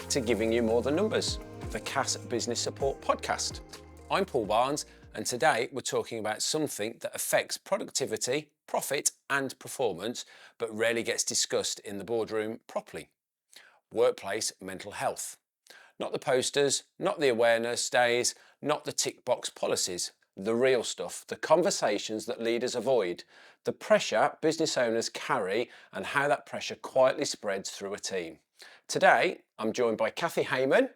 back to Giving You More Than Numbers, the CAS Business Support Podcast. I'm Paul Barnes, and today we're talking about something that affects productivity, profit and performance, but rarely gets discussed in the boardroom properly. Workplace mental health. Not the posters, not the awareness days, not the tick box policies. The real stuff, the conversations that leaders avoid, the pressure business owners carry and how that pressure quietly spreads through a team. Today, I'm joined by Kathy Hayman,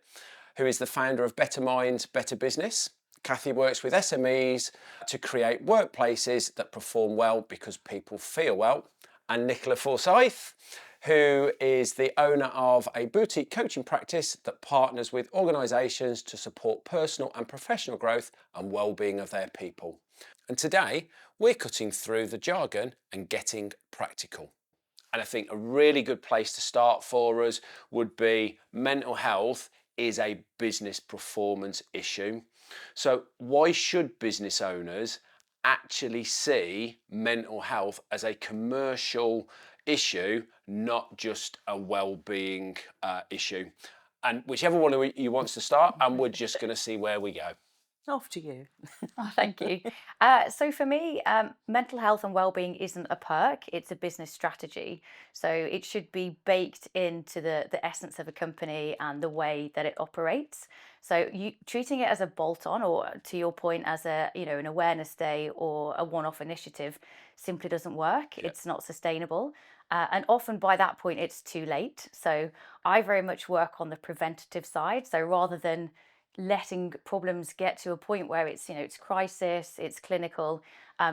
who is the founder of Better Minds, Better Business. Kathy works with SMEs to create workplaces that perform well because people feel well. And Nicola Forsyth, who is the owner of a boutique coaching practice that partners with organisations to support personal and professional growth and well-being of their people. And today, we're cutting through the jargon and getting practical. And I think a really good place to start for us would be mental health is a business performance issue. So why should business owners actually see mental health as a commercial issue, not just a well-being issue? And whichever one of you wants to start, and we're just going to see where we go. Off to you. Oh, thank you. So for me, mental health and well-being isn't a perk, it's a business strategy. So it should be baked into the essence of a company and the way that it operates. So you treating it as a bolt-on, or to your point, as an awareness day or a one-off initiative simply doesn't work. Yeah. It's not sustainable. And often by that point, it's too late. So I very much work on the preventative side. So rather than letting problems get to a point where it's crisis, it's clinical,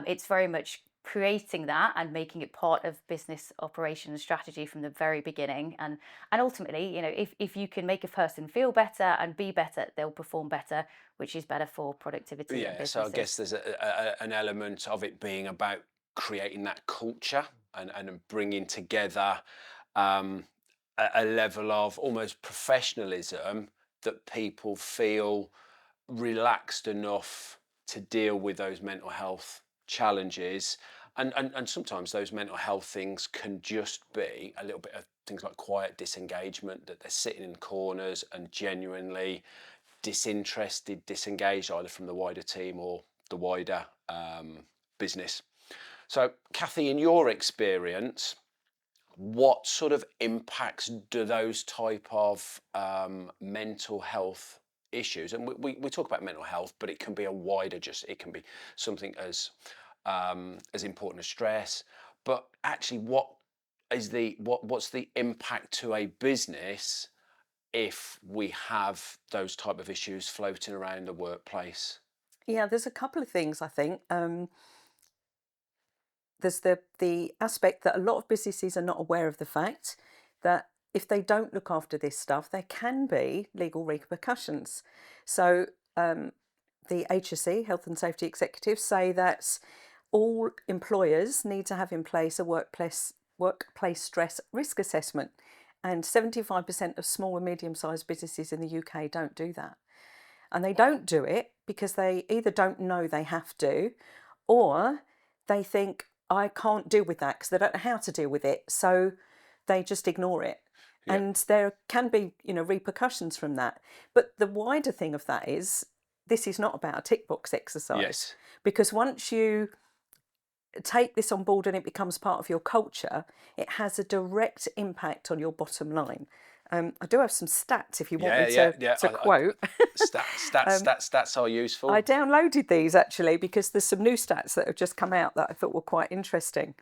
it's very much creating that and making it part of business operation and strategy from the very beginning. And ultimately, if you can make a person feel better and be better, they'll perform better, which is better for productivity. Yeah, so I guess there's an element of it being about creating that culture and bringing together a level of almost professionalism that people feel relaxed enough to deal with those mental health challenges. And sometimes those mental health things can just be a little bit of things like quiet disengagement, that they're sitting in corners and genuinely disinterested, disengaged either from the wider team or the wider business. So Kathy, in your experience, what sort of impacts do those type of mental health issues, and we talk about mental health, but it can be a wider, it can be something as important as stress, but actually what's the impact to a business if we have those type of issues floating around the workplace? Yeah, there's a couple of things, I think. There's the aspect that a lot of businesses are not aware of the fact that if they don't look after this stuff, there can be legal repercussions. So the HSE, Health and Safety Executives, say that all employers need to have in place a workplace stress risk assessment. And 75% of small and medium-sized businesses in the UK don't do that. And they don't do it because they either don't know they have to, or they think, I can't deal with that because they don't know how to deal with it. So they just ignore it. Yeah. And there can be, repercussions from that. But the wider thing of that is, this is not about a tick box exercise. Yes. Because once you take this on board and it becomes part of your culture, it has a direct impact on your bottom line. I do have some stats if you want me to quote. Stats are useful. I downloaded these actually because there's some new stats that have just come out that I thought were quite interesting.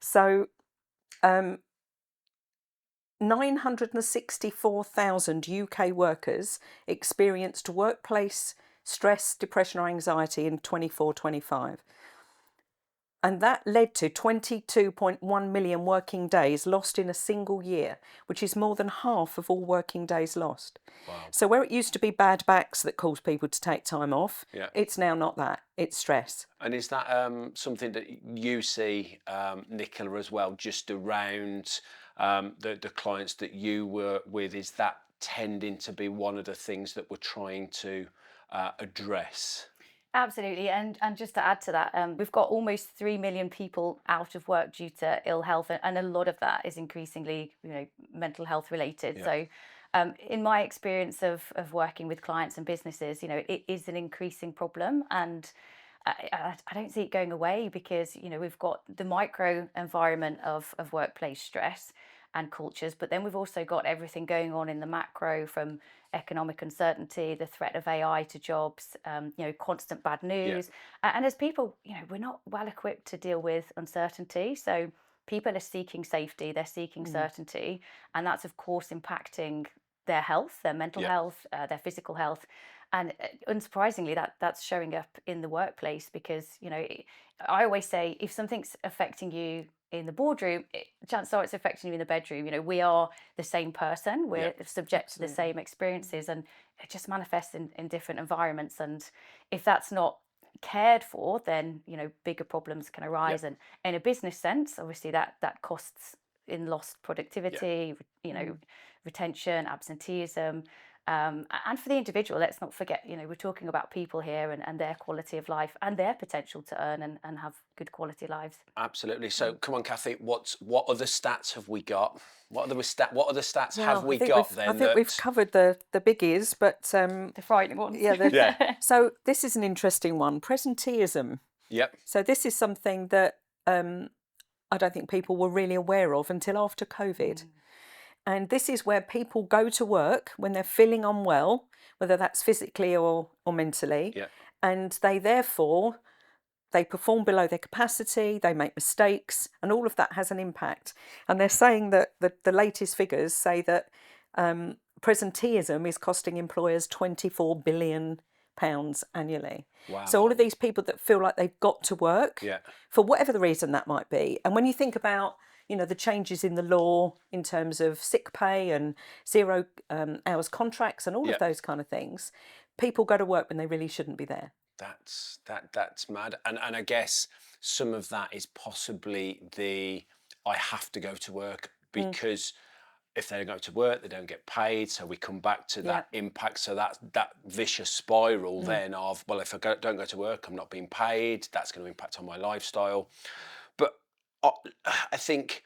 So 964,000 UK workers experienced workplace stress, depression or anxiety in 24-25. And that led to 22.1 million working days lost in a single year, which is more than half of all working days lost. Wow. So where it used to be bad backs that caused people to take time off, Yeah. It's now not that, it's stress. And is that something that you see, Nicola, as well, just around the clients that you work with? Is that tending to be one of the things that we're trying to address? Absolutely, and just to add to that, we've got almost 3 million people out of work due to ill health, and a lot of that is increasingly, mental health related. Yeah. So In my experience of working with clients and businesses, it is an increasing problem, and I don't see it going away because we've got the micro environment of workplace stress and cultures, but then we've also got everything going on in the macro, from economic uncertainty, the threat of AI to jobs, constant bad Yeah. news. And as people, we're not well equipped to deal with uncertainty. So people are seeking safety, they're seeking certainty, and that's of course impacting their health, their mental Yeah. health, their physical health. And unsurprisingly, that's showing up in the workplace because, I always say if something's affecting you in the boardroom, chances are it's affecting you in the bedroom. We are the same person, Yeah. we're subject to the Absolutely. same experiences, and it just manifests in different environments. And if that's not cared for, then, bigger problems can Yeah. arise. And in a business sense, obviously that costs in lost Yeah. productivity, retention, absenteeism. And for the individual, let's not forget, we're talking about people here, and their quality of life and their potential to earn and have good quality lives. Absolutely. So come on, Kathy, what other stats have we got? What other stats have Well, we got I then think we've that? covered the biggies, but The frightening ones. yeah. Yeah. So this is an interesting one: presenteeism. Yep. So this is something that I don't think people were really aware of until after COVID. And this is where people go to work when they're feeling unwell, whether that's physically or mentally, Yeah. and they perform below their capacity, they make mistakes, and all of that has an impact. And they're saying that the latest figures say that presenteeism is costing employers £24 billion annually. So all of Wow. these people that feel like they've got to work, Yeah. for whatever the reason that might be. And when you think about the changes in the law in terms of sick pay and 0 hours contracts and all Yeah. of those kind of things, people go to work when they really shouldn't be there. That's mad. And I guess some of that is possibly I have to go to work because if they don't go to work, they don't get paid. So we come back to Yeah. that impact. So that vicious spiral then of, well, if I don't go to work, I'm not being paid. That's going to impact on my lifestyle. But I think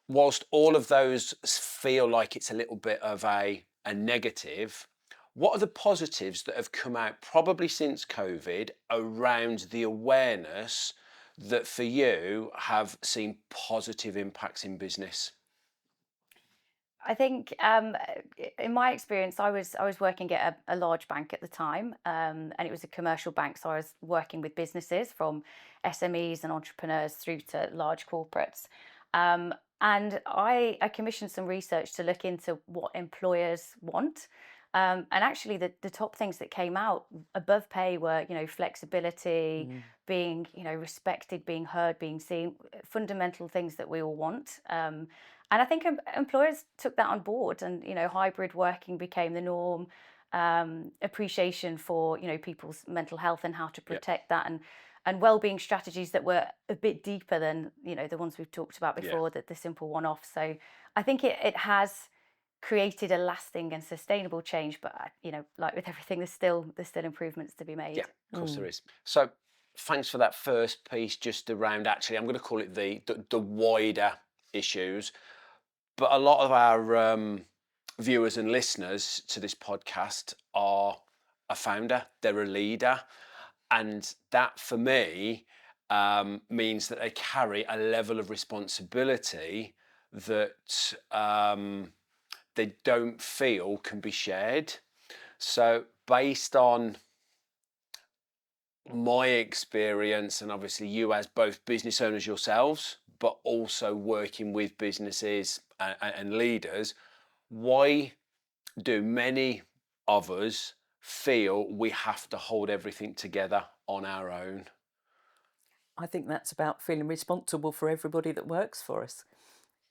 whilst all of those feel like it's a little bit of a negative, what are the positives that have come out probably since COVID around the awareness that for you have seen positive impacts in business? I think in my experience, I was working at a large bank at the time, and it was a commercial bank. So I was working with businesses from SMEs and entrepreneurs through to large corporates. And I commissioned some research to look into what employers want. And actually, the top things that came out above pay were, flexibility, being, respected, being heard, being seen, fundamental things that we all want. And I think employers took that on board, and hybrid working became the norm. Appreciation for people's mental health and how to Yeah. protect that, and well-being strategies that were a bit deeper than the ones we've talked about Yeah. before, the simple one-off. So I think it has created a lasting and sustainable change, but like with everything, there's still improvements to be made. Yeah, of course there is. So thanks for that first piece just around, actually, I'm going to call it the wider issues. But a lot of our viewers and listeners to this podcast are a founder, they're a leader. And that for me means that they carry a level of responsibility that they don't feel can be shared. So based on my experience, and obviously you as both business owners yourselves, but also working with businesses and leaders, why do many of us feel we have to hold everything together on our own? I think that's about feeling responsible for everybody that works for us.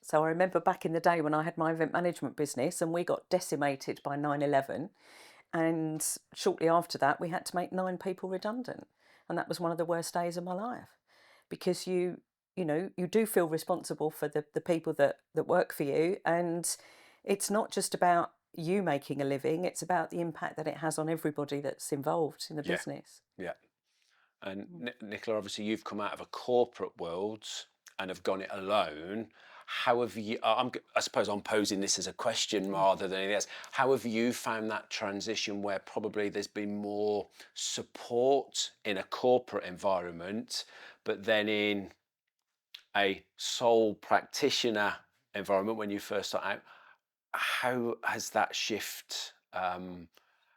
So I remember back in the day when I had my event management business and we got decimated by 9/11, and shortly after that we had to make 9 people redundant, and that was one of the worst days of my life, because you do feel responsible for the people that work for you, and it's not just about you making a living, it's about the impact that it has on everybody that's involved in the Yeah. business. Yeah. And Nicola, obviously you've come out of a corporate world and have gone it alone. how have you, I suppose I'm posing this as a question rather than anything else. How have you found that transition where probably there's been more support in a corporate environment, but then in a sole practitioner environment when you first start out, how has that shift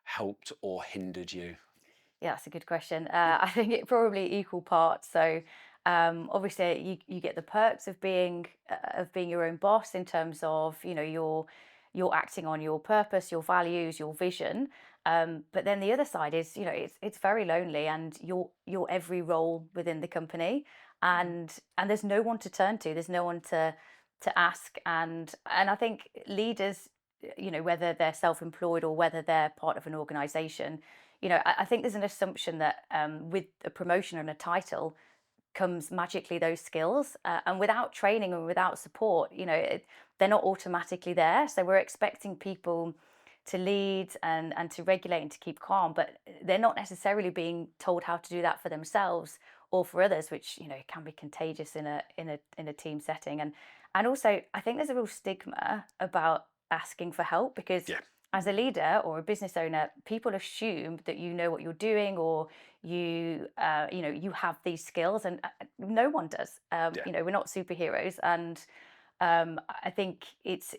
helped or hindered you? Yeah, that's a good question. I think it probably equal parts. So obviously you get the perks of being your own boss in terms of you're acting on your purpose, your values, your vision. But then the other side is it's very lonely, and you're every role within the company, and there's no one to turn to. There's no one to ask, and I think leaders, whether they're self-employed or whether they're part of an organization, I think there's an assumption that with a promotion and a title comes magically those skills, and without training and without support, they're not automatically there. So we're expecting people to lead and to regulate and to keep calm, but they're not necessarily being told how to do that for themselves or for others, which can be contagious in a team setting. And also, I think there's a real stigma about asking for help, because Yeah. as a leader or a business owner, people assume that you know what you're doing, or you have these skills, and no one does. Yeah. We're not superheroes, and I think it's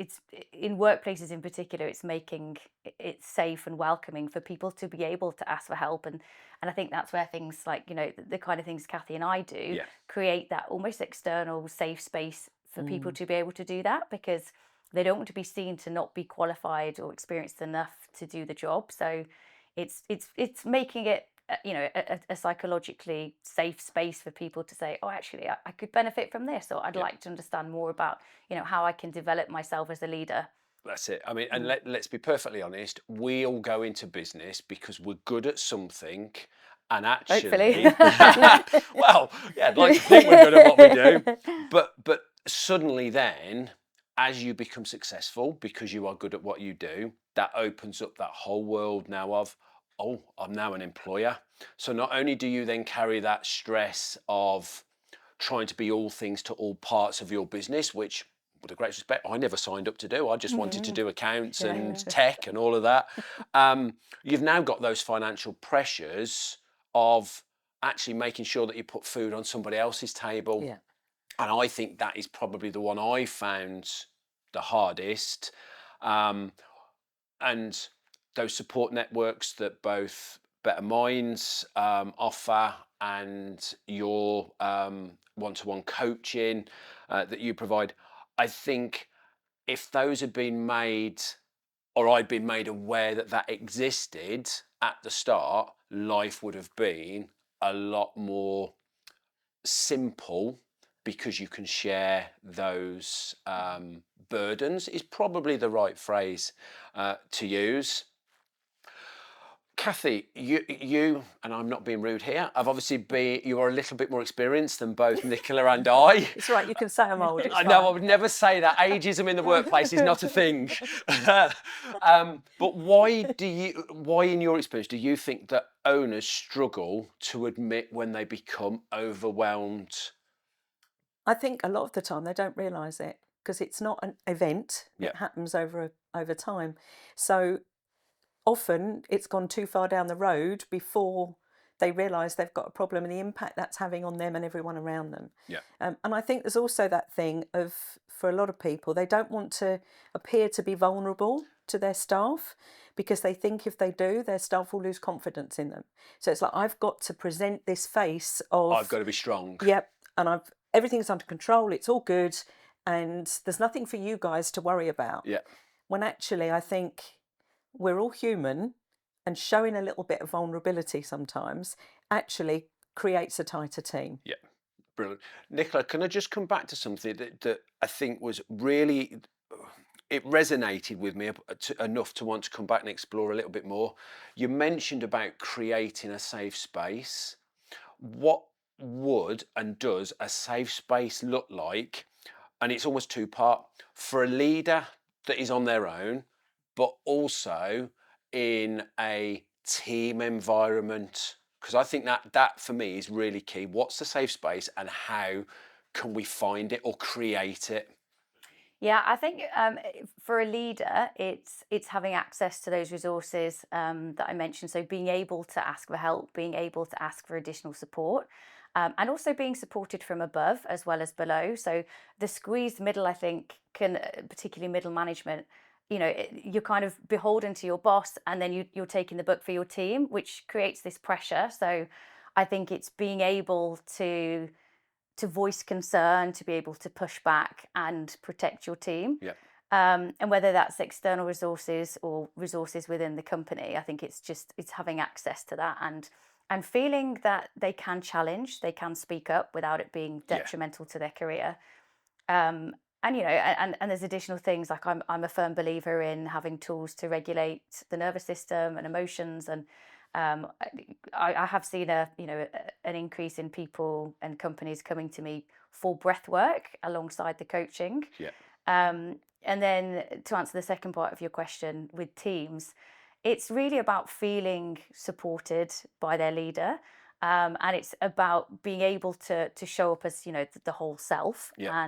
in workplaces in particular, it's making it safe and welcoming for people to be able to ask for help, and I think that's where things like the kind of things Kathy and I do Yeah. create that almost external safe space for people to be able to do that, because they don't want to be seen to not be qualified or experienced enough to do the job. So it's making it a psychologically safe space for people to say, oh, actually, I could benefit from this, or I'd Yeah. like to understand more about how I can develop myself as a leader. That's it. I mean, and let's be perfectly honest, we all go into business because we're good at something. And Hopefully. actually, well, yeah, I'd like to think we're good at what we do. But suddenly then, as you become successful because you are good at what you do, that opens up that whole world now of, oh, I'm now an employer. So not only do you then carry that stress of trying to be all things to all parts of your business, which, with the greatest respect, I never signed up to do. I just wanted to do accounts and tech and all of that. You've now got those financial pressures of actually making sure that you put food on somebody else's table. Yeah. And I think that is probably the one I found the hardest. And those support networks that both Better Minds offer, and your one-to-one coaching that you provide, I think if those had been made, or I'd been made aware that that existed at the start, life would have been a lot more simple, because you can share those burdens, is probably the right phrase to use. Kathy, you, and I'm not being rude here, I've obviously you are a little bit more experienced than both Nicola and I. It's right, you can say I'm old. It's I know I fine. would never say that. Ageism in the workplace is not a thing. But why, in your experience, do you think that owners struggle to admit when they become overwhelmed? I think a lot of the time they don't realise it because it's not an event. Yeah. It happens over time. So often it's gone too far down the road before they realise they've got a problem and the impact that's having on them and everyone around them. Yeah. And I think there's also that thing of, for a lot of people, they don't want to appear to be vulnerable to their staff, because they think if they do, their staff will lose confidence in them. So it's like, I've got to present this face of, I've got to be strong. yep, and everything's under control, it's all good, and there's nothing for you guys to worry about. Yeah. When actually I think we're all human, and showing a little bit of vulnerability sometimes actually creates a tighter team. Yeah. Brilliant. Nicola, can I just come back to something that I think was really, it resonated with me enough to want to come back and explore a little bit more. You mentioned about creating a safe space. What would and does a safe space look like? And it's almost two-part, for a leader that is on their own, but also in a team environment. Because I think that for me is really key. What's the safe space, and how can we find it or create it? Yeah, I think for a leader, it's having access to those resources that I mentioned. So being able to ask for help, being able to ask for additional support, and also being supported from above as well as below. So the squeezed middle, I think, can particularly middle management. You're kind of beholden to your boss, and then you're taking the book for your team, which creates this pressure. So I think it's being able to voice concern, to be able to push back and protect your team. Yeah. And whether that's external resources or resources within the company, I think it's having access to that and feeling that they can challenge, they can speak up without it being Yeah. detrimental to their career. And there's additional things like I'm a firm believer in having tools to regulate the nervous system and emotions, and um, I have seen an increase in people and companies coming to me for breath work alongside the coaching. Yeah. And then to answer the second part of your question with teams, it's really about feeling supported by their leader. And it's about being able to show up as the whole self, Yeah.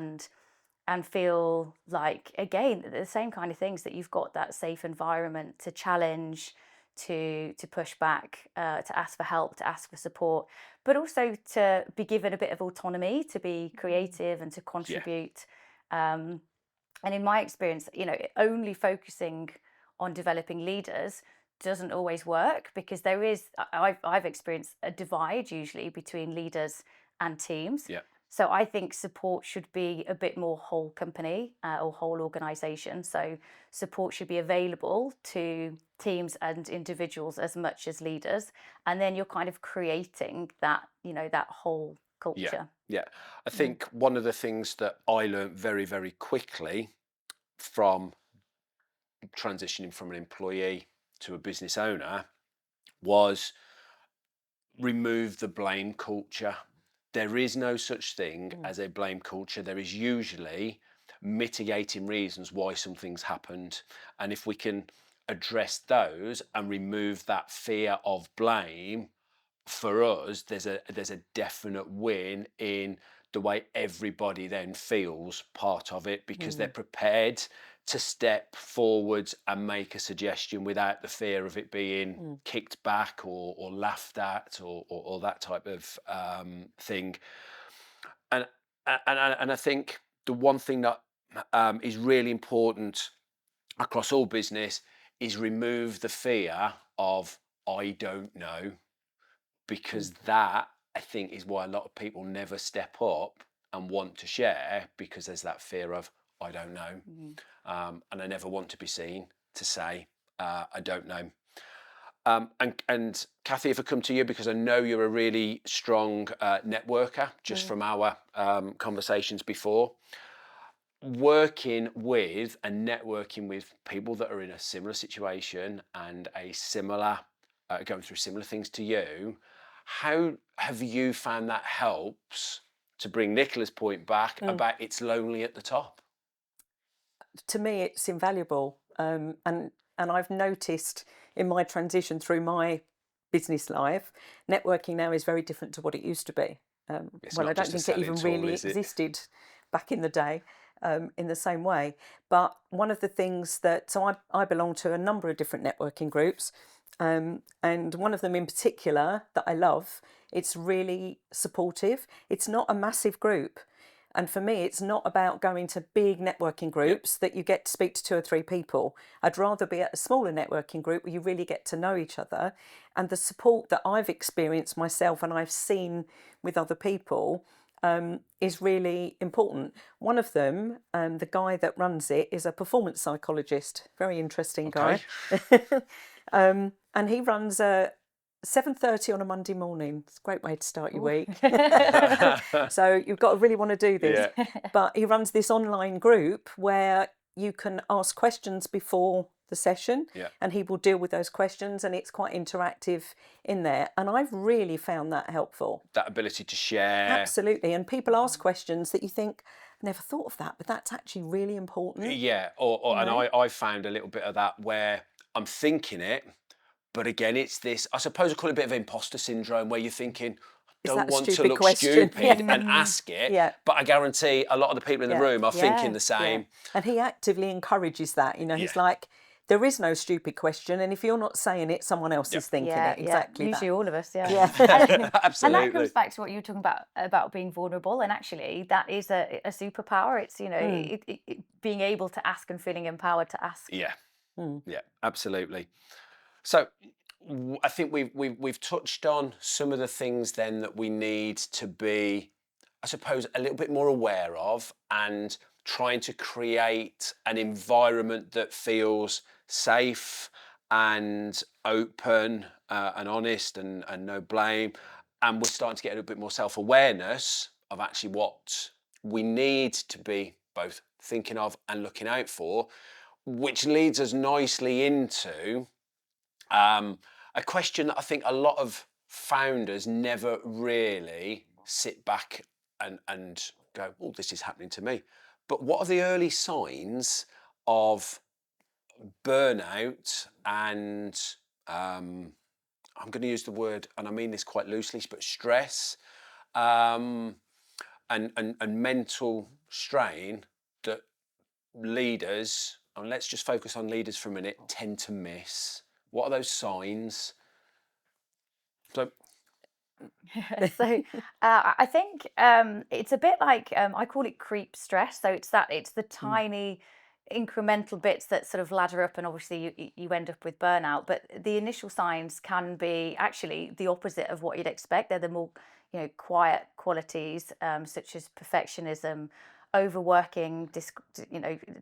and feel like, again, the same kind of things, that you've got that safe environment to challenge, to push back, to ask for help, to ask for support, but also to be given a bit of autonomy to be creative and to Yeah. contribute. And in my experience, only focusing on developing leaders doesn't always work, because I've experienced a divide usually between leaders and teams. Yeah. So I think support should be a bit more whole company, or whole organization. So support should be available to teams and individuals as much as leaders. And then you're kind of creating that whole Yeah. culture. Yeah. I Mm. think one of the things that I learned very, very quickly from transitioning from an employee to a business owner was remove the blame culture. There is no such thing as a blame culture. There is usually mitigating reasons why something's happened. And if we can address those and remove that fear of blame, for us, there's a definite win in the way everybody then feels part of it, because they're prepared to step forwards and make a suggestion without the fear of it being kicked back or laughed at or that type of thing. And, and I think the one thing that is really important across all business is remove the fear of I don't know, because that, I think, is why a lot of people never step up and want to share, because there's that fear of I don't know, and I never want to be seen to say I don't know. And Kathy, if I come to you, because I know you're a really strong networker, just from our conversations before, working with and networking with people that are in a similar situation and a similar going through similar things to you, how have you found that helps to bring Nicola's point back about it's lonely at the top? To me, it's invaluable, and I've noticed in my transition through my business life, networking now is very different to what it used to be. It's Well, I not don't just a think it selling even tool, really is it? existed back in the day, in the same way. But one of the things that, so I belong to a number of different networking groups, and one of them in particular that I love, it's really supportive. It's not a massive group. And for me, it's not about going to big networking groups that you get to speak to 2 or 3 people. I'd rather be at a smaller networking group where you really get to know each other. And the support that I've experienced myself and I've seen with other people is really important. One of them, the guy that runs it, is a performance psychologist. Very interesting guy. Okay. And he runs a 7:30 on a Monday morning. It's a great way to start your week. So you've got to really want to do this. Yeah. But he runs this online group where you can ask questions before the session, Yeah. and he will deal with those questions, and it's quite interactive in there. And I've really found that helpful. That ability to share. Absolutely. And people ask questions that you think, never thought of that, but that's actually really important. Yeah. And I found a little bit of that where I'm thinking it, but again, it's this, I suppose I call it a bit of imposter syndrome, where you're thinking, I Is don't that a want to stupid look question? stupid Yeah. and ask it. Yeah. But I guarantee a lot of the people in the Yeah. room are thinking Yeah. the same. And he actively encourages that. You know, he's Yeah. like, there is no stupid question, and if you're not saying it, someone else Yep. is thinking Yeah, it. Exactly yeah. Usually that. all of us, yeah. Yeah. And that Absolutely. comes back to what you were talking about being vulnerable. And actually, that is a superpower. It's, you know, being able to ask and feeling empowered to ask. Yeah. Yeah, absolutely. So I think we've touched on some of the things then that we need to be, I suppose, a little bit more aware of, and trying to create an environment that feels safe and open and honest and no blame. And we're starting to get a little bit more self-awareness of actually what we need to be both thinking of and looking out for, which leads us nicely into a question that I think a lot of founders never really sit back and go, oh, this is happening to me. But what are the early signs of burnout and I'm going to use the word, and I mean this quite loosely, but stress and mental strain that leaders, and let's just focus on leaders for a minute, tend to miss? What are those signs? So, So I think it's a bit like I call it creep stress. So it's the tiny incremental bits that sort of ladder up, and obviously you end up with burnout. But the initial signs can be actually the opposite of what you'd expect. They're the more, you know, quiet qualities, such as perfectionism, overworking,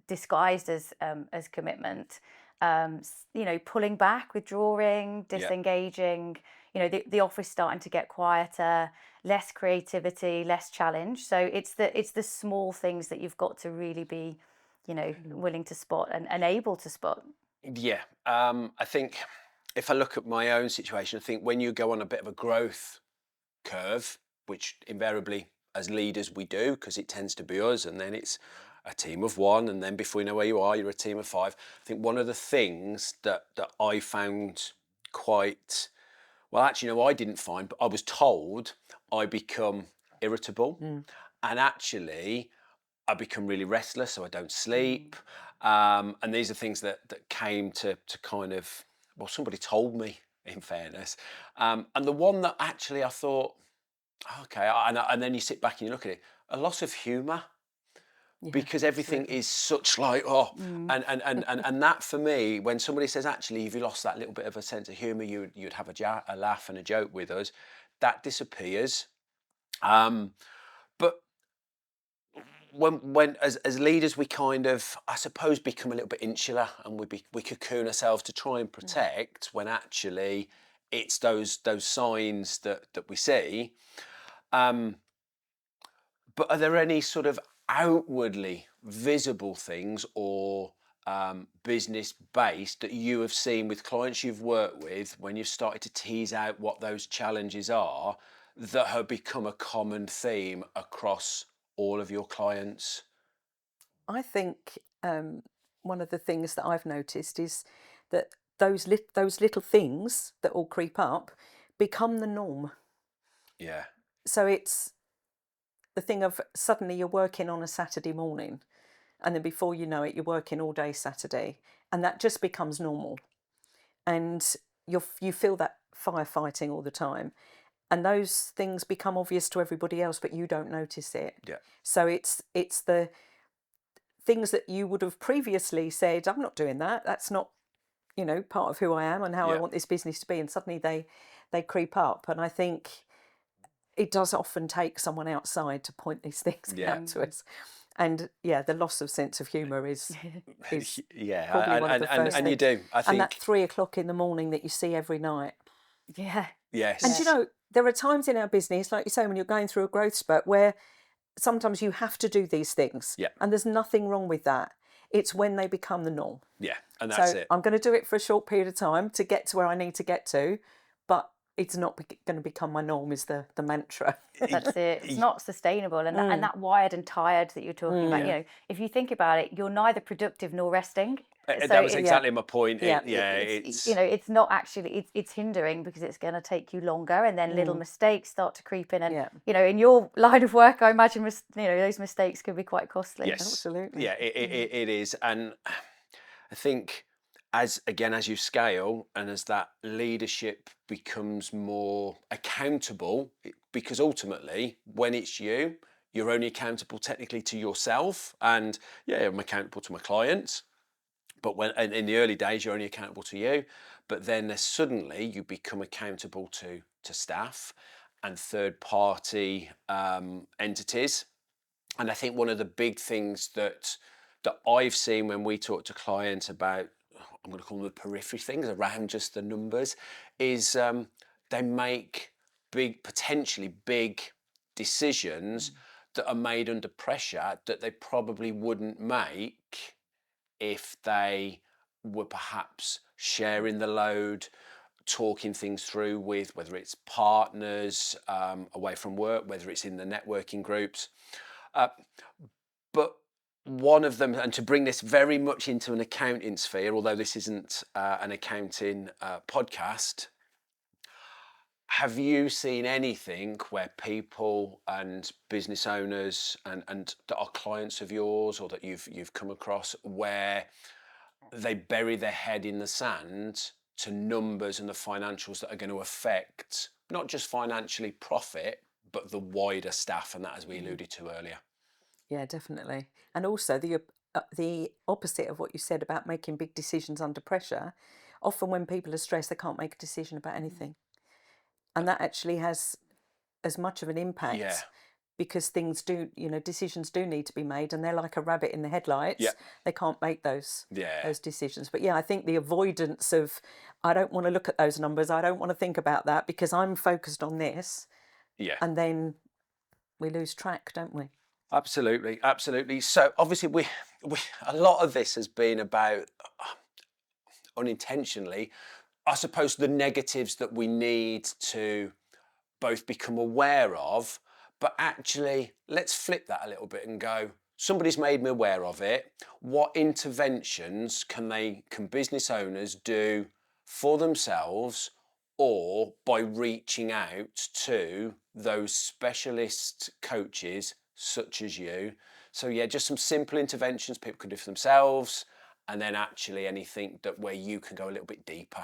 disguised as commitment. You know, pulling back, withdrawing, disengaging. You know, the office starting to get quieter, less creativity, less challenge. So it's the small things that you've got to really be, you know, willing to spot and able to spot. yeah, I think if I look at my own situation, I think when you go on a bit of a growth curve, which invariably as leaders we do, because it tends to be us, and then it's a team of one, and then before you know where you are, you're a team of five. I think one of the things that I found quite well, actually, no, I didn't find, but I was told I become irritable, and actually I become really restless, so I don't sleep. And these are things that came to kind of, well, somebody told me, in fairness. And the one that actually I thought, okay, and then you sit back and you look at it, a loss of humour, because everything is such like, oh, and that for me, when somebody says, actually, if you lost that little bit of a sense of humour, you'd have a laugh and a joke with us, that disappears. But when as leaders, we kind of, I suppose, become a little bit insular, and we cocoon ourselves to try and protect, when actually it's those signs that we see. But are there any sort of outwardly visible things or business based that you have seen with clients you've worked with, when you've started to tease out what those challenges are, that have become a common theme across all of your clients? I think one of the things that I've noticed is that those little things that all creep up become the norm. Yeah. So it's the thing of suddenly you're working on a Saturday morning, and then before you know it, you're working all day Saturday, and that just becomes normal. And you feel that firefighting all the time, and those things become obvious to everybody else, but you don't notice it. Yeah. So it's the things that you would have previously said, I'm not doing that. That's not, you know, part of who I am and how I Yeah. want this business to be. And suddenly they creep up. And I think it does often take someone outside to point these things Yeah. out to us. And yeah, the loss of sense of humour is Yeah, probably one of the first and you things. do. I And that think 3 o'clock in the morning that you see every night. Yeah. yes. And you know, there are times in our business, like you say, when you're going through a growth spurt, where sometimes you have to do these things. Yeah. And there's nothing wrong with that. It's when they become the norm. Yeah, and that's So it. I'm going to do it for a short period of time to get to where I need to get to, but it's not going to become my norm, is the mantra. That's it. It's not sustainable, and that wired and tired that you're talking about. You know, if you think about it, you're neither productive nor resting. That was exactly my point. Yeah. It's it's not actually, it's hindering because it's going to take you longer, and then little mistakes start to creep in, and in your line of work, I imagine those mistakes could be quite costly. Yes, absolutely. Yeah, it is, and I think as you scale and as that leadership becomes more accountable, because ultimately when it's you're only accountable technically to yourself, and I'm accountable to my clients. But when in the early days, you're only accountable to you, but then suddenly you become accountable to staff and third party entities. And I think one of the big things that I've seen when we talk to clients about, I'm going to call them the periphery things around just the numbers, is they make potentially big decisions that are made under pressure that they probably wouldn't make if they were perhaps sharing the load, talking things through with whether it's partners away from work, whether it's in the networking groups. But one of them, and to bring this very much into an accounting sphere, although this isn't an accounting podcast, have you seen anything where people and business owners and that are clients of yours or that you've come across where they bury their head in the sand to numbers and the financials that are going to affect not just financially profit, but the wider staff, and that, as we alluded to earlier? Yeah, definitely. And also the opposite of what you said about making big decisions under pressure. Often when people are stressed, they can't make a decision about anything, and that actually has as much of an impact. Yeah. Because decisions do need to be made, and they're like a rabbit in the headlights. Yeah. They can't make those Yeah. decisions. But I think the avoidance of, I don't want to look at those numbers, I don't want to think about that because I'm focused on this. Yeah. And then we lose track, don't we? Absolutely, absolutely. So obviously we a lot of this has been about unintentionally, I suppose, the negatives that we need to both become aware of, but actually let's flip that a little bit and go, somebody's made me aware of it. What interventions can business owners do for themselves or by reaching out to those specialist coaches such as you? So just some simple interventions people can do for themselves, and then actually anything where you can go a little bit deeper.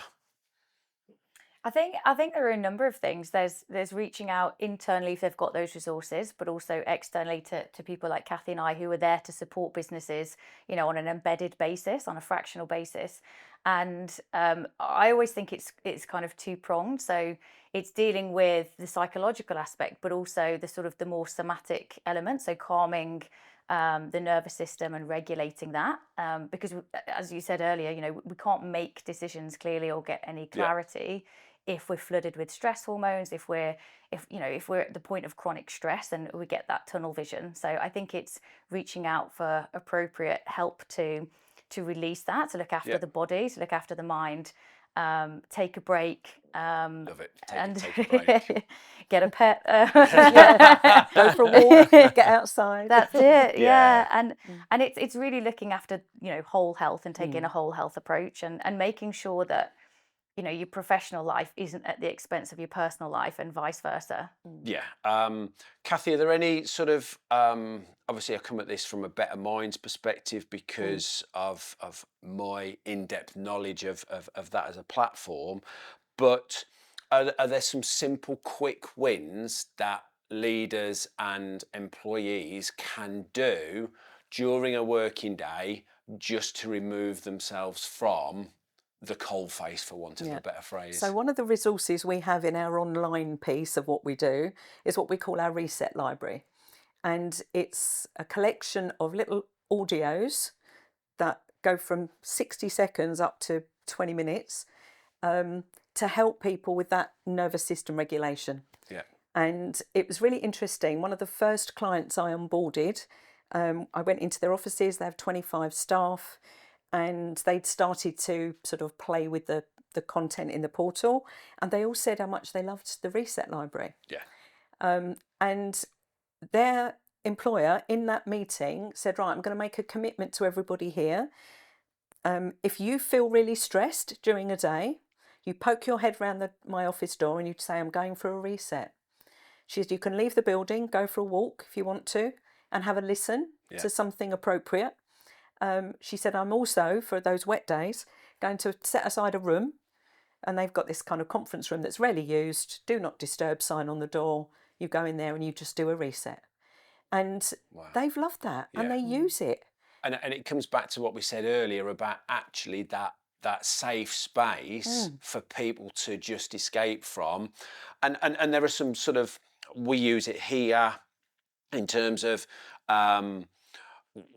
I think there are a number of things. There's reaching out internally if they've got those resources, but also externally to people like Kathy and I, who are there to support businesses, on an embedded basis, on a fractional basis. And I always think it's kind of two-pronged. So it's dealing with the psychological aspect, but also the sort of the more somatic element. So calming the nervous system and regulating that, because as you said earlier, we can't make decisions clearly or get any clarity if we're flooded with stress hormones, if we're at the point of chronic stress, and we get that tunnel vision. So I think it's reaching out for appropriate help to release that, to look after the body, to look after the mind, take a break. Love it. Take a break. Get a pet. Go for a walk, get outside. That's it. Yeah. And it's really looking after, whole health and taking a whole health approach, and making sure that your professional life isn't at the expense of your personal life, and vice versa. Yeah. Kathy, are there any sort of, obviously I come at this from a Better Minds perspective because of my in-depth knowledge of that as a platform, but are there some simple quick wins that leaders and employees can do during a working day just to remove themselves from the coal face, for want of a better phrase? So one of the resources we have in our online piece of what we do is what we call our Reset Library. And it's a collection of little audios that go from 60 seconds up to 20 minutes to help people with that nervous system regulation. Yeah. And it was really interesting. One of the first clients I onboarded, I went into their offices. They have 25 staff, and they'd started to sort of play with the content in the portal, and they all said how much they loved the Reset Library. Yeah. And their employer in that meeting said, right, I'm going to make a commitment to everybody here. if you feel really stressed during a day, you poke your head round my office door and you say, I'm going for a reset. She said, you can leave the building, go for a walk if you want to, and have a listen to something appropriate. She said, I'm also, for those wet days, going to set aside a room, and they've got this kind of conference room that's rarely used, do not disturb sign on the door. You go in there and you just do a reset. And they've loved that, and they use it. And it comes back to what we said earlier about actually that safe space for people to just escape from. And there are some sort of, we use it here in terms of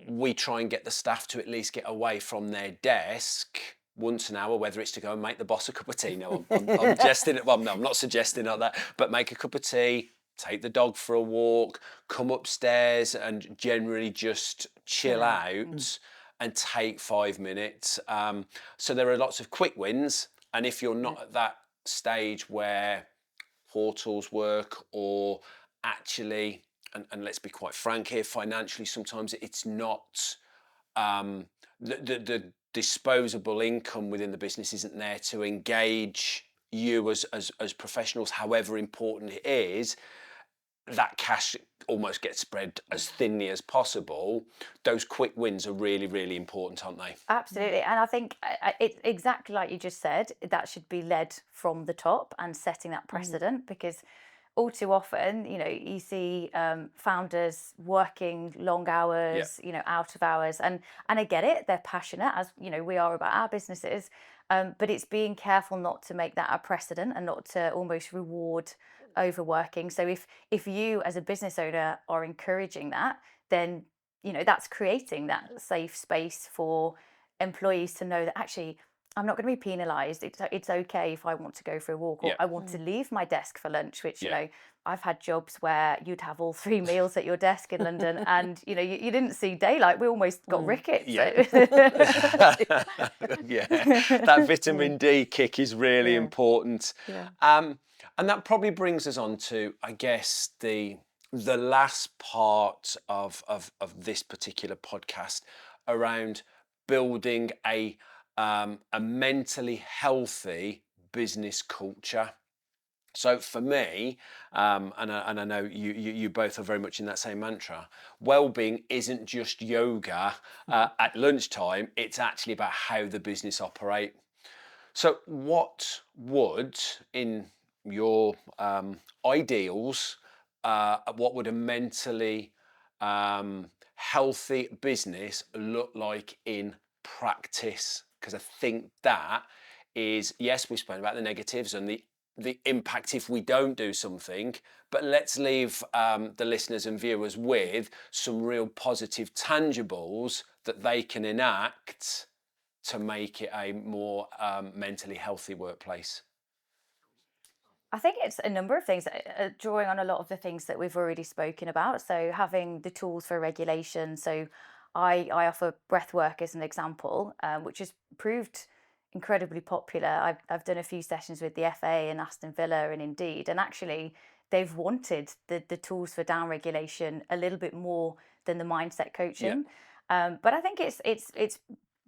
we try and get the staff to at least get away from their desk once an hour, whether it's to go and make the boss a cup of tea. No, I'm jesting. Well, no, I'm not suggesting that, but make a cup of tea, take the dog for a walk, come upstairs and generally just chill out and take 5 minutes. So there are lots of quick wins. And if you're not at that stage where portals work, or actually, and let's be quite frank here, financially, sometimes it's not, the disposable income within the business isn't there to engage you as professionals, however important it is. That cash almost gets spread as thinly as possible. Those quick wins are really, really important, aren't they? Absolutely. And I think it's exactly like you just said, that should be led from the top and setting that precedent, because all too often, you see founders working long hours, out of hours, and I get it, they're passionate, as we are about our businesses, but it's being careful not to make that a precedent and not to almost reward overworking. So if you as a business owner are encouraging that, then that's creating that safe space for employees to know that actually I'm not going to be penalised. It's okay if I want to go for a walk, or I want to leave my desk for lunch, which, I've had jobs where you'd have all 3 meals at your desk in London and, you didn't see daylight. We almost got rickets. Yeah. That vitamin D kick is really important. And that probably brings us on to, I guess, the last part of this particular podcast around building a mentally healthy business culture. So for me, and I know you both are very much in that same mantra, wellbeing isn't just yoga at lunchtime, it's actually about how the business operate. So what would, in your ideals, what would a mentally healthy business look like in practice? Because I think that is, yes, we've spoken about the negatives and the impact if we don't do something, but let's leave the listeners and viewers with some real positive tangibles that they can enact to make it a more mentally healthy workplace. I think it's a number of things, drawing on a lot of the things that we've already spoken about. So having the tools for regulation. So I offer breathwork as an example, which has proved incredibly popular. I've done a few sessions with the FA and Aston Villa and Indeed, and actually they've wanted the tools for down regulation a little bit more than the mindset coaching. But I think it's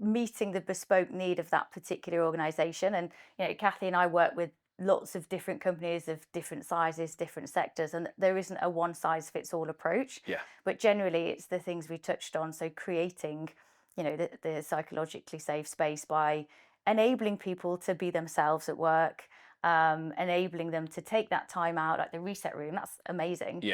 meeting the bespoke need of that particular organisation. And Kathy and I work with lots of different companies of different sizes, different sectors, and there isn't a one size fits all approach. But generally it's the things we touched on. So creating the psychologically safe space by enabling people to be themselves at work, enabling them to take that time out, like the reset room, that's amazing.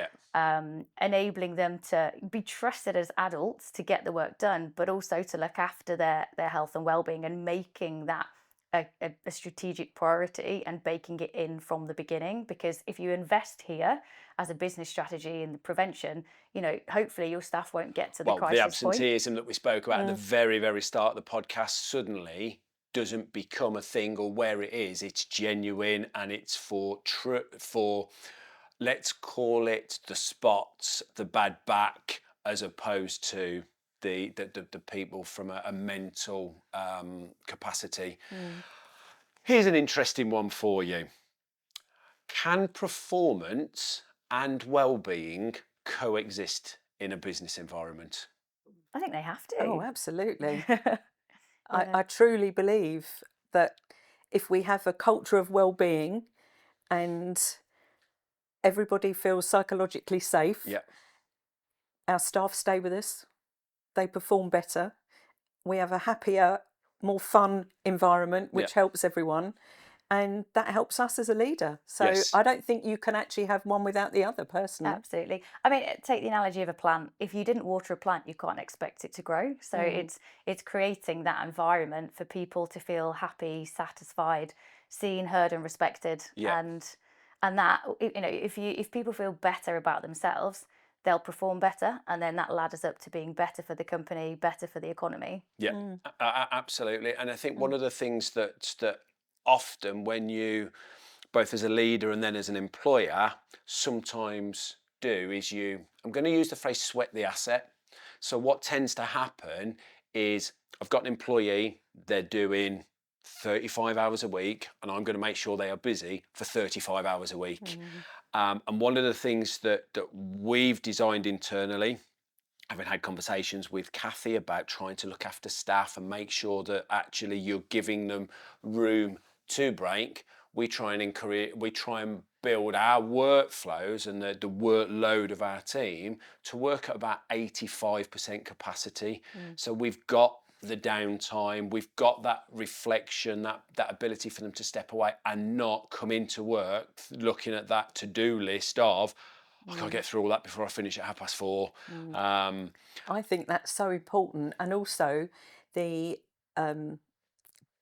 Enabling them to be trusted as adults to get the work done, but also to look after their health and well-being, and making that a strategic priority and baking it in from the beginning. Because if you invest here as a business strategy in the prevention, hopefully your staff won't get to the crisis the point. absenteeism that we spoke about at the very, very start of the podcast suddenly doesn't become a thing, or where it is, it's genuine and it's for let's call it the spots, the bad back, as opposed to the people from a mental capacity. Here's an interesting one for you. Can performance and well-being coexist in a business environment? I think they have to. Oh, absolutely. I truly believe that if we have a culture of well-being and everybody feels psychologically safe, Yeah. our staff stay with us, they perform better, we have a happier, more fun environment, Yeah. which helps everyone, and that helps us as a leader. So Yes. I don't think you can actually have one without the other, personally. Absolutely. I mean, take the analogy of a plant. If you didn't water a plant, you can't expect it to grow. So it's creating that environment for people to feel happy, satisfied, seen, heard, and respected. Yeah. And that, if people feel better about themselves, they'll perform better, and then that ladders up to being better for the company, better for the economy. Yeah, absolutely. And I think one of the things that often when you, both as a leader and then as an employer, sometimes do is I'm going to use the phrase sweat the asset. So what tends to happen is I've got an employee, they're doing 35 hours a week, and I'm going to make sure they are busy for 35 hours a week. And one of the things that we've designed internally, having had conversations with Kathy about trying to look after staff and make sure that actually you're giving them room to break. We try and build our workflows and the workload of our team to work at about 85% capacity. So we've got the downtime, we've got that reflection, that ability for them to step away and not come into work looking at that to-do list of, I can't get through all that before I finish at 4:30. I think that's so important. And also the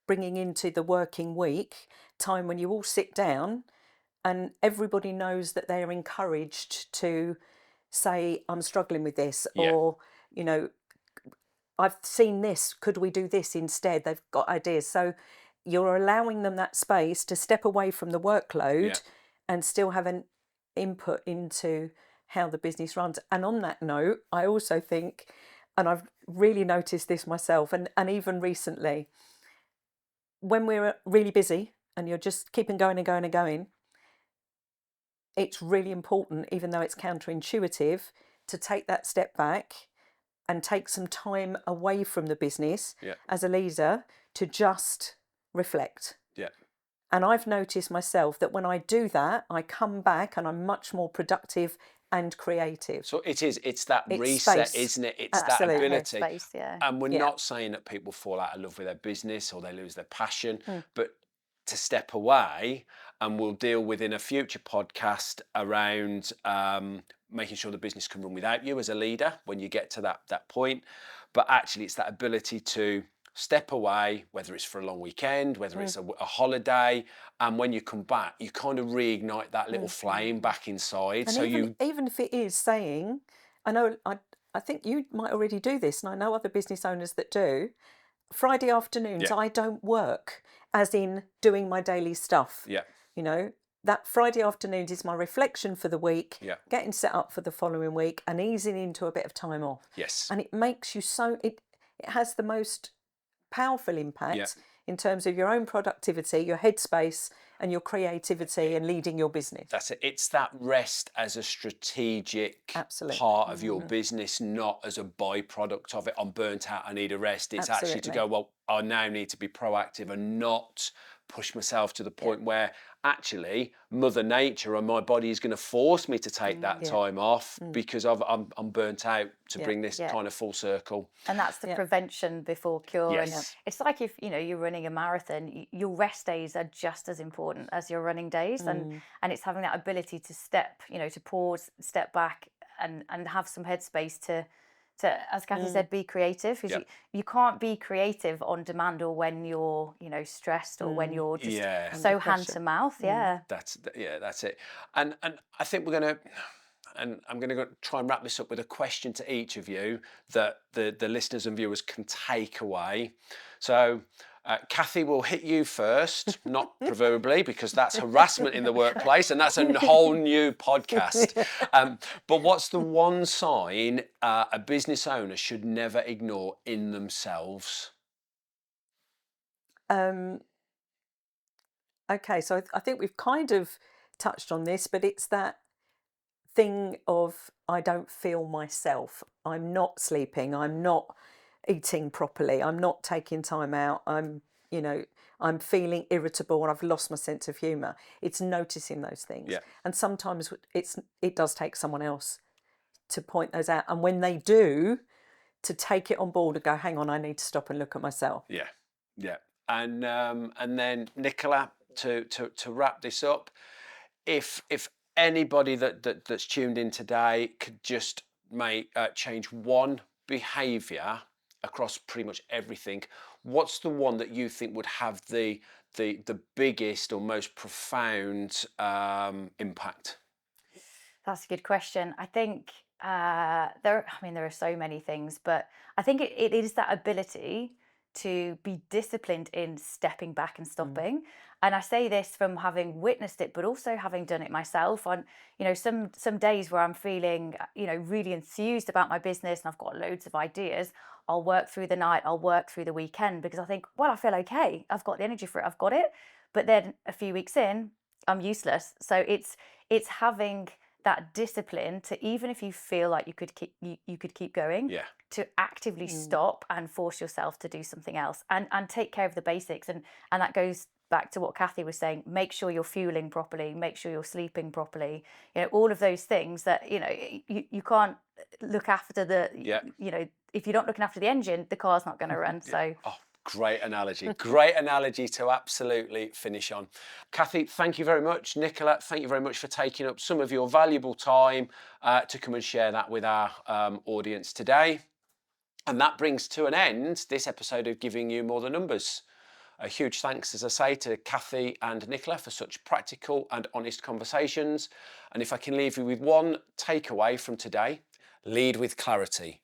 bringing into the working week time when you all sit down and everybody knows that they are encouraged to say, I'm struggling with this, Yeah. or, I've seen this, could we do this instead? They've got ideas. So you're allowing them that space to step away from the workload Yeah. and still have an input into how the business runs. And on that note, I also think, and I've really noticed this myself, and even recently, when we're really busy and you're just keeping going and going and going, it's really important, even though it's counterintuitive, to take that step back and take some time away from the business Yeah. as a leader to just reflect. Yeah. And I've noticed myself that when I do that, I come back and I'm much more productive and creative. So it's that It's reset, space. isn't it? It's Absolutely. that ability. Space, yeah. And we're Yeah. not saying that people fall out of love with their business or they lose their passion, but to step away, and we'll deal with in a future podcast around making sure the business can run without you as a leader when you get to that point. But actually, it's that ability to step away, whether it's for a long weekend, whether it's a holiday, and when you come back, you kind of reignite that little flame back inside. And So even if it is saying, I think you might already do this, and I know other business owners that do. Friday afternoons, Yeah. I don't work, as in doing my daily stuff. Yeah. That Friday afternoons is my reflection for the week, Yeah. getting set up for the following week and easing into a bit of time off. Yes. And it makes you it has the most powerful impact in terms of your own productivity, your headspace and your creativity and leading your business. That's it. It's that rest as a strategic Absolutely. part of your business, not as a byproduct of it. I'm burnt out, I need a rest. It's actually to Absolutely. go, well, I now need to be proactive and not push myself to the point where actually Mother Nature and my body is going to force me to take that time off because I'm burnt out, to bring this kind of full circle. And that's the prevention before cure. Yes. And it's like if you're running a marathon, your rest days are just as important as your running days, and it's having that ability to to pause, step back, and have some headspace to as Kathy said, be creative, because you can't be creative on demand or when you're stressed or when you're just so hand to mouth. That's it. And I think we're going to, and I'm going to try and wrap this up with a question to each of you that the listeners and viewers can take away. So Kathy, will hit you first, not proverbially, because that's harassment in the workplace and that's a whole new podcast. But what's the one sign a business owner should never ignore in themselves? Okay, so I think we've kind of touched on this, but it's that thing of I don't feel myself. I'm not sleeping. I'm not eating properly. I'm not taking time out. I'm feeling irritable and I've lost my sense of humour. It's noticing those things. Yeah. And sometimes it does take someone else to point those out. And when they do, to take it on board and go, hang on, I need to stop and look at myself. Yeah, yeah. And then Nicola, to wrap this up, if anybody that's tuned in today could just change one behaviour across pretty much everything, what's the one that you think would have the biggest or most profound impact? That's a good question. I think there are so many things, but I think it is that ability to be disciplined in stepping back and stopping. And I say this from having witnessed it, but also having done it myself on, some days where I'm feeling, really enthused about my business and I've got loads of ideas. I'll work through the night, I'll work through the weekend because I think, well, I feel okay. I've got the energy for it. I've got it. But then a few weeks in, I'm useless. So it's having that discipline to, even if you feel like you could keep going, Yeah. to actively stop and force yourself to do something else and take care of the basics. And that goes back to what Kathy was saying. Make sure you're fueling properly, make sure you're sleeping properly, all of those things that you can't look after the if you're not looking after the engine, the car's not going to run. So great analogy. Great analogy to absolutely finish on. Kathy, thank you very much. Nicola, thank you very much for taking up some of your valuable time to come and share that with our audience today. And that brings to an end this episode of Giving You More Than Numbers. A huge thanks, as I say, to Kathy and Nicola for such practical and honest conversations. And if I can leave you with one takeaway from today, lead with clarity.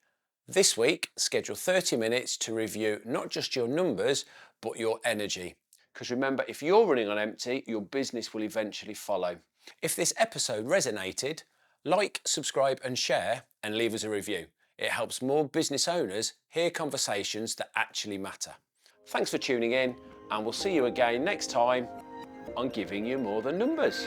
This week, schedule 30 minutes to review not just your numbers, but your energy. Because remember, if you're running on empty, your business will eventually follow. If this episode resonated, like, subscribe and share and leave us a review. It helps more business owners hear conversations that actually matter. Thanks for tuning in, and we'll see you again next time on Giving You More Than Numbers.